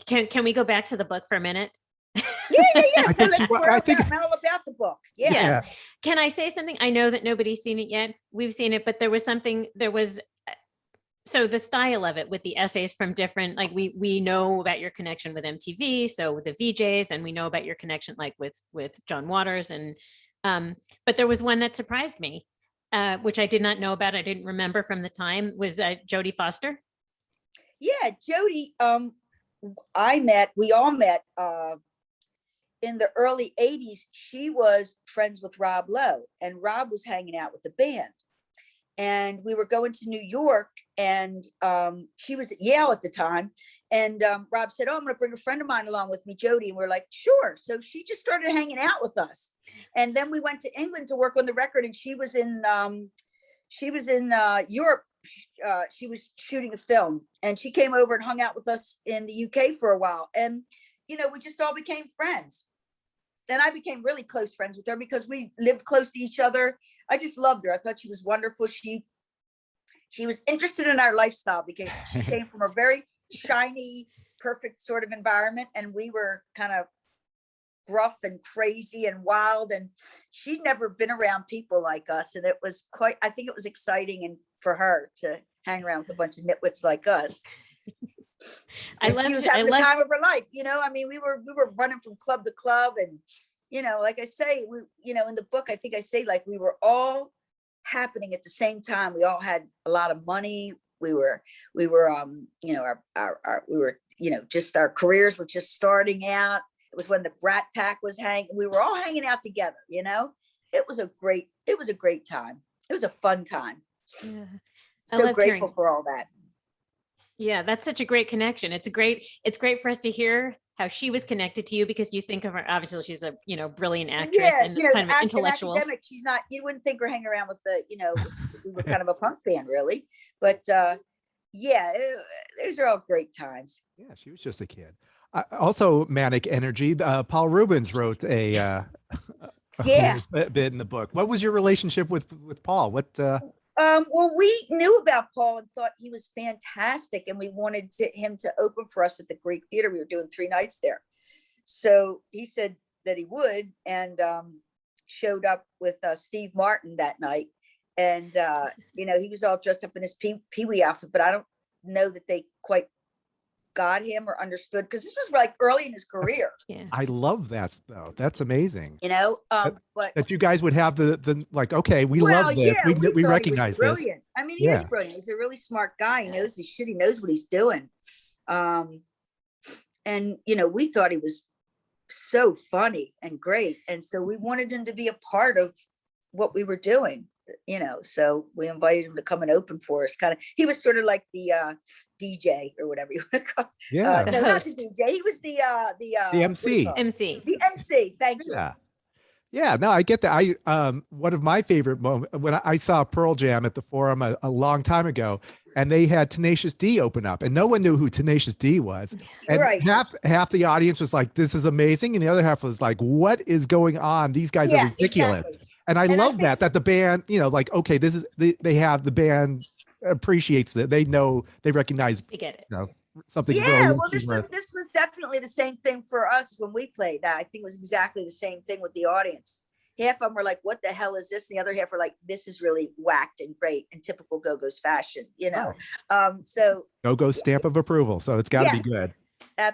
can we go back to the book for a minute? I think Let's she- I think- all about the book. Yeah. Yes. Can I say something? I know that nobody's seen it yet. We've seen it, but there was so the style of it with the essays from different, like we know about your connection with MTV, so with the VJs, and we know about your connection like with John Waters, and but there was one that surprised me, which I did not know about. I didn't remember from the time, was Jodie Foster. Yeah, Jodie, we all met in the early 80s. She was friends with Rob Lowe, and Rob was hanging out with the band. And we were going to New York, and she was at Yale at the time. And Rob said, "Oh, I'm going to bring a friend of mine along with me, Jodie." And we're like, "Sure." So she just started hanging out with us. And then we went to England to work on the record, and she was in Europe. She was shooting a film, and she came over and hung out with us in the UK for a while. And, we just all became friends. And I became really close friends with her because we lived close to each other. I just loved her. I thought she was wonderful. She was interested in our lifestyle because she came from a very shiny, perfect sort of environment. And we were kind of gruff and crazy and wild. And she'd never been around people like us. And I think it was exciting for her to hang around with a bunch of nitwits like us. She was having the time of her life. I mean, we were running from club to club, and like I say, in the book, I think I say, like, we were all happening at the same time. We all had a lot of money. We were just our careers were just starting out. It was when the Brat Pack was we were all hanging out together. It was a great time. It was a fun time. Yeah. So grateful for all that. Yeah, that's such a great connection. It's great for us to hear how she was connected to you, because you think of her, obviously she's a, brilliant actress and kind of intellectual. Academic, she's not, you wouldn't think we're hanging around with we were kind of a punk band, really. But those are all great times. Yeah, she was just a kid. Also manic energy. Paul Rubens wrote a bit in the book. What was your relationship with Paul? Well, we knew about Paul and thought he was fantastic, and we wanted him to open for us at the Greek Theater. We were doing 3 nights there. So he said that he would, and showed up with Steve Martin that night. And, he was all dressed up in his Pee-wee outfit, but I don't know that they quite got him or understood, because this was like early in his career. Yeah. I love that though. That's amazing. But that you guys would have the like, okay, we love this. Yeah, we recognize this. Brilliant. I mean, he is brilliant. He's a really smart guy. He knows his shit. He knows what he's doing. And we thought he was so funny and great. And so we wanted him to be a part of what we were doing. So we invited him to come and open for us. He was sort of like the DJ or whatever you want to call. Yeah, no, not the DJ. He was the MC. The MC. Thank you. Yeah. No, I get that. One of my favorite moments when I saw Pearl Jam at the Forum a long time ago, and they had Tenacious D open up, and no one knew who Tenacious D was. And right. half the audience was like, "This is amazing," and the other half was like, "What is going on? These guys are ridiculous." Exactly. And I love that the band, like, okay, this is they have the band appreciates that, they know, they recognize, they get it. Something. Yeah, well, this was definitely the same thing for us when we played. I think it was exactly the same thing with the audience. Half of them were like, "What the hell is this?" And the other half were like, "This is really whacked and great in typical Go-Go's fashion," So Go-Go stamp of approval. So it's got to be good.